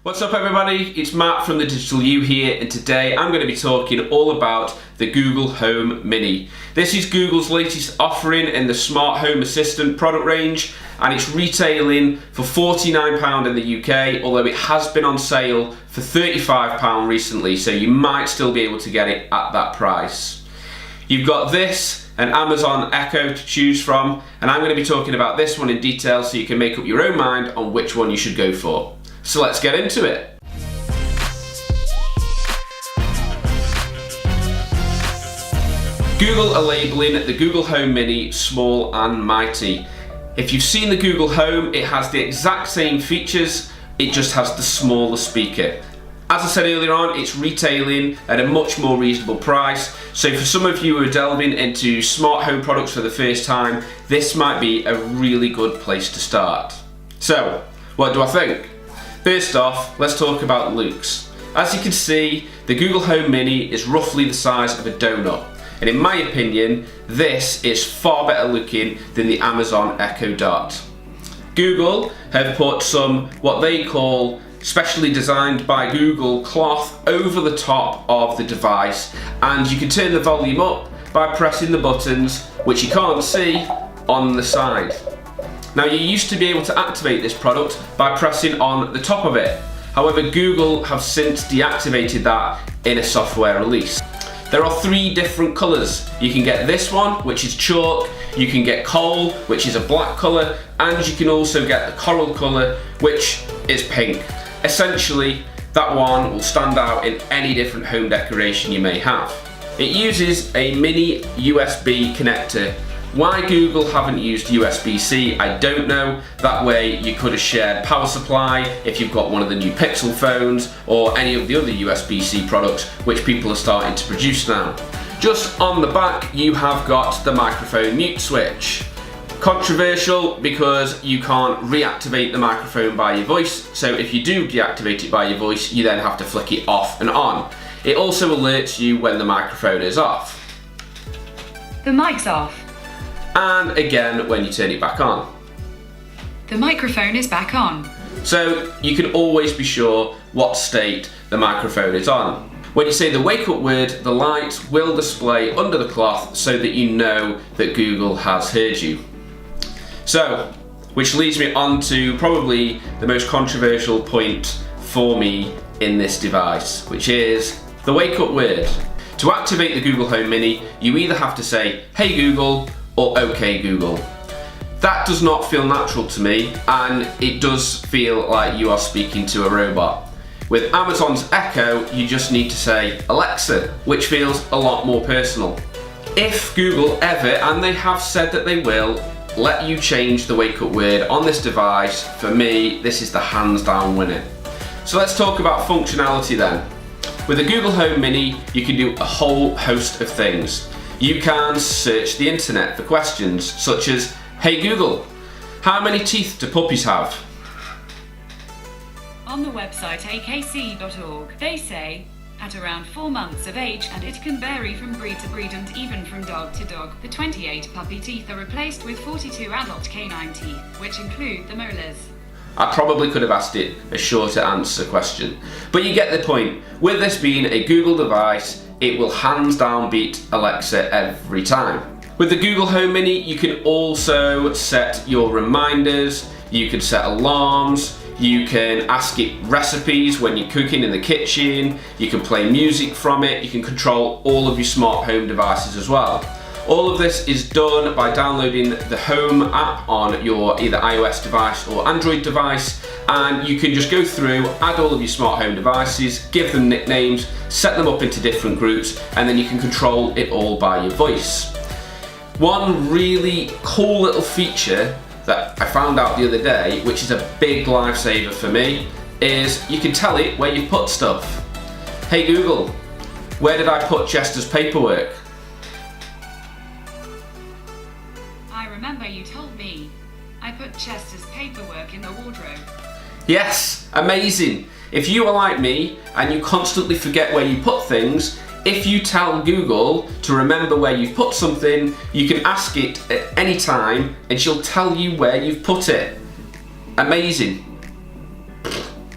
What's up everybody, it's Matt from The Digital You here, and today I'm going to be talking all about the Google Home Mini. This is Google's latest offering in the Smart Home Assistant product range, and it's retailing for £49 in the UK, although it has been on sale for £35 recently, so you might still be able to get it at that price. You've got this and Amazon Echo to choose from, and I'm going to be talking about this one in detail so you can make up your own mind on which one you should go for. So let's get into it. Google are labelling the Google Home Mini small and mighty. If you've seen the Google Home, it has the exact same features, it just has the smaller speaker. As I said earlier on, it's retailing at a much more reasonable price, so for some of you who are delving into smart home products for the first time, this might be a really good place to start. So, what do I think? First off, let's talk about looks. As you can see, the Google Home Mini is roughly the size of a donut, and in my opinion, this is far better looking than the Amazon Echo Dot. Google have put some, what they call, specially designed by Google cloth over the top of the device, and you can turn the volume up by pressing the buttons, which you can't see, on the side. Now, you used to be able to activate this product by pressing on the top of it. However, Google have since deactivated that in a software release. There are three different colours. You can get this one, which is chalk, you can get coal, which is a black colour, and you can also get the coral colour, which is pink. Essentially, that one will stand out in any different home decoration you may have. It uses a mini USB connector. Why Google haven't used USB-C, I don't know. That way you could have shared power supply if you've got one of the new Pixel phones or any of the other USB-C products which people are starting to produce now. Just on the back you have got the microphone mute switch. Controversial because you can't reactivate the microphone by your voice, so if you do deactivate it by your voice you then have to flick it off and on. It also alerts you when the microphone is off. The mic's off. And again when you turn it back on. The microphone is back on. So you can always be sure what state the microphone is on. When you say the wake up word, the light will display under the cloth so that you know that Google has heard you. So, which leads me on to probably the most controversial point for me in this device, which is the wake up word. To activate the Google Home Mini, you either have to say, "Hey Google," or "OK Google." That does not feel natural to me, and it does feel like you are speaking to a robot. With Amazon's Echo, you just need to say "Alexa," which feels a lot more personal. If Google ever, and they have said that they will, let you change the wake up word on this device, for me, this is the hands down winner. So let's talk about functionality then. With the Google Home Mini, you can do a whole host of things. You can search the internet for questions such as, "Hey Google, how many teeth do puppies have?" On the website akc.org, they say, at around 4 months of age, and it can vary from breed to breed and even from dog to dog, the 28 puppy teeth are replaced with 42 adult canine teeth, which include the molars. I probably could have asked it a shorter answer question, but you get the point. With this being a Google device, it will hands down beat Alexa every time. With the Google Home Mini, you can also set your reminders, you can set alarms, you can ask it recipes when you're cooking in the kitchen, you can play music from it, you can control all of your smart home devices as well. All of this is done by downloading the Home app on your either iOS device or Android device, and you can just go through, add all of your smart home devices, give them nicknames, set them up into different groups, and then you can control it all by your voice. One really cool little feature that I found out the other day, which is a big lifesaver for me, is you can tell it where you put stuff. "Hey Google, where did I put Chester's paperwork?" I remember you told me. I put Chester's paperwork in the wardrobe. Yes, amazing. If you are like me and you constantly forget where you put things, if you tell Google to remember where you've put something, you can ask it at any time and she'll tell you where you've put it. Amazing.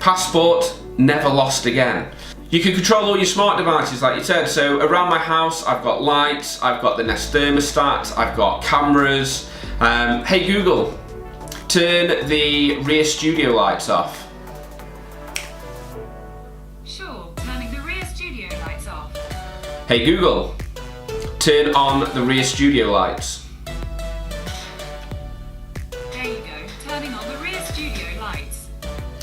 Passport, never lost again. You can control all your smart devices like you said, so around my house I've got lights, I've got the Nest thermostat, I've got cameras. Hey Google, turn the rear studio lights off. Sure, turning the rear studio lights off. Hey Google, turn on the rear studio lights. There you go, turning on the rear studio lights.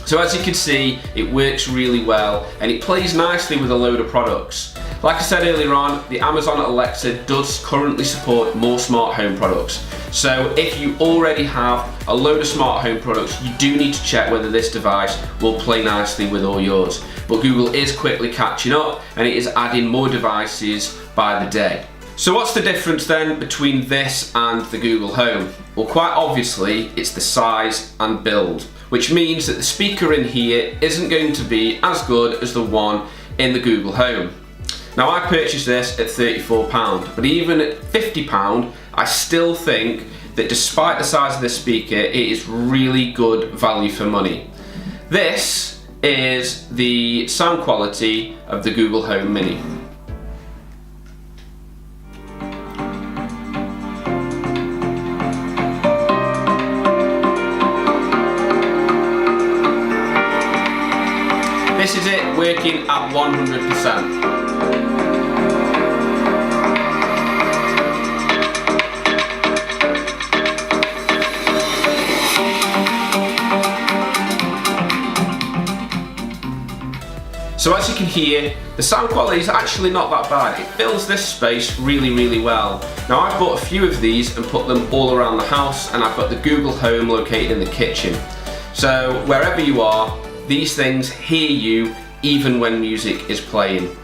So as you can see, it works really well and it plays nicely with a load of products. Like I said earlier on, the Amazon Alexa does currently support more smart home products. So if you already have a load of smart home products, you do need to check whether this device will play nicely with all yours. But Google is quickly catching up and it is adding more devices by the day. So what's the difference then between this and the Google Home? Well, quite obviously, it's the size and build, which means that the speaker in here isn't going to be as good as the one in the Google Home. Now I purchased this at £34, but even at £50, I still think that despite the size of this speaker, it is really good value for money. This is the sound quality of the Google Home Mini. This is it working at 100%. So as you can hear, the sound quality is actually not that bad. It fills this space really well. Now I've bought a few of these and put them all around the house, and I've got the Google Home located in the kitchen. So wherever you are, these things hear you even when music is playing,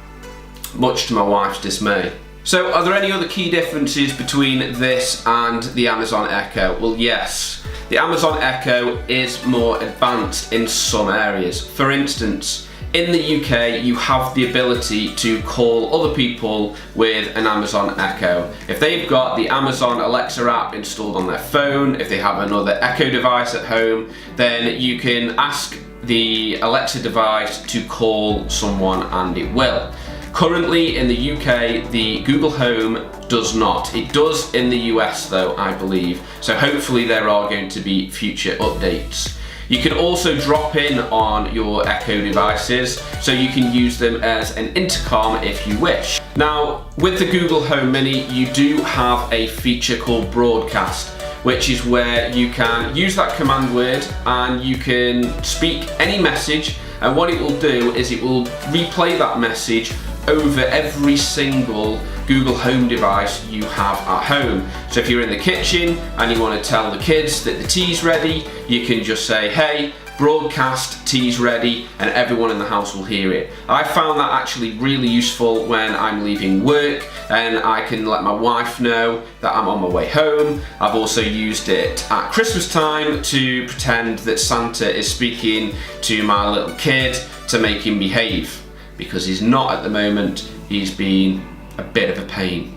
much to my wife's dismay. So are there any other key differences between this and the Amazon Echo? Well, yes. The Amazon Echo is more advanced in some areas. For instance, in the UK, you have the ability to call other people with an Amazon Echo. If they've got the Amazon Alexa app installed on their phone, if they have another Echo device at home, then you can ask the Alexa device to call someone and it will. Currently in the UK, the Google Home does not. It does in the US though, I believe. So hopefully there are going to be future updates. You can also drop in on your Echo devices, so you can use them as an intercom if you wish. Now, with the Google Home Mini, you do have a feature called Broadcast, which is where you can use that command word and you can speak any message, and what it will do is it will replay that message over every single Google Home device you have at home. So if you're in the kitchen and you want to tell the kids that the tea's ready, you can just say, hey, broadcast tea's ready, and everyone in the house will hear it. I found that actually really useful when I'm leaving work and I can let my wife know that I'm on my way home. I've also used it at Christmas time to pretend that Santa is speaking to my little kid to make him behave, because he's not at the moment. He's been a bit of a pain.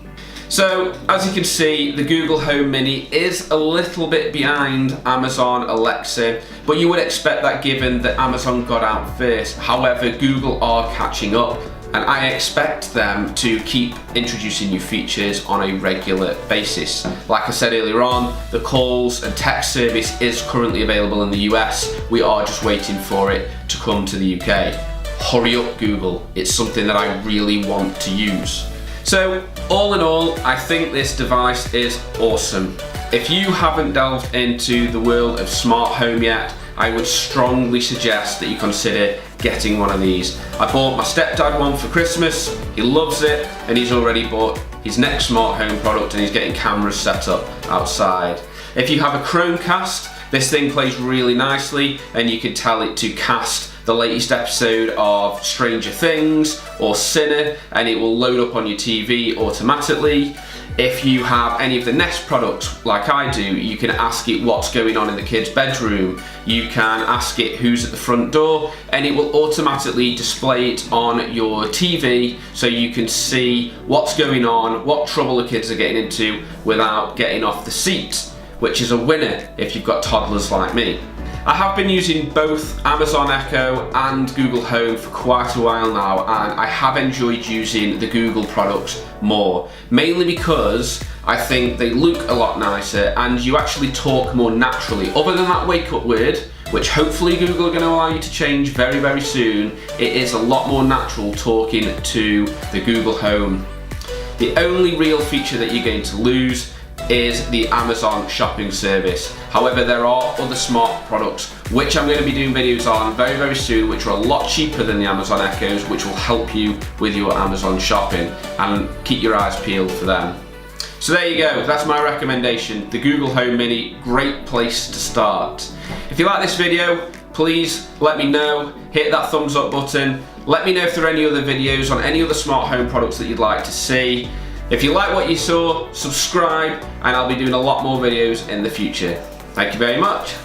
So as you can see, the Google Home Mini is a little bit behind Amazon Alexa, but you would expect that given that Amazon got out first. However, Google are catching up, and I expect them to keep introducing new features on a regular basis. Like I said earlier on, the calls and text service is currently available in the US. We are just waiting for it to come to the UK. Hurry up, Google. It's something that I really want to use. So all in all, I think this device is awesome. If you haven't delved into the world of smart home yet, I would strongly suggest that you consider getting one of these. I bought my stepdad one for Christmas. He loves it, and he's already bought his next smart home product, and he's getting cameras set up outside. If you have a Chromecast, this thing plays really nicely, and you can tell it to cast the latest episode of Stranger Things or Sinner, and it will load up on your TV automatically. If you have any of the Nest products like I do, you can ask it what's going on in the kids' bedroom. You can ask it who's at the front door, and it will automatically display it on your TV so you can see what's going on, what trouble the kids are getting into without getting off the seat, which is a winner if you've got toddlers like me. I have been using both Amazon Echo and Google Home for quite a while now, and I have enjoyed using the Google products more, mainly because I think they look a lot nicer and you actually talk more naturally. Other than that wake up word, which hopefully Google are going to allow you to change very, very soon, it is a lot more natural talking to the Google Home. The only real feature that you're going to lose is the Amazon shopping service. However, there are other smart products which I'm going to be doing videos on very, very soon, which are a lot cheaper than the Amazon Echoes, which will help you with your Amazon shopping, and keep your eyes peeled for them. So there you go, that's my recommendation. The Google Home Mini, great place to start. If you like this video, please let me know, hit that thumbs up button. Let me know if there are any other videos on any other smart home products that you'd like to see. If you like what you saw, subscribe, and I'll be doing a lot more videos in the future. Thank you very much.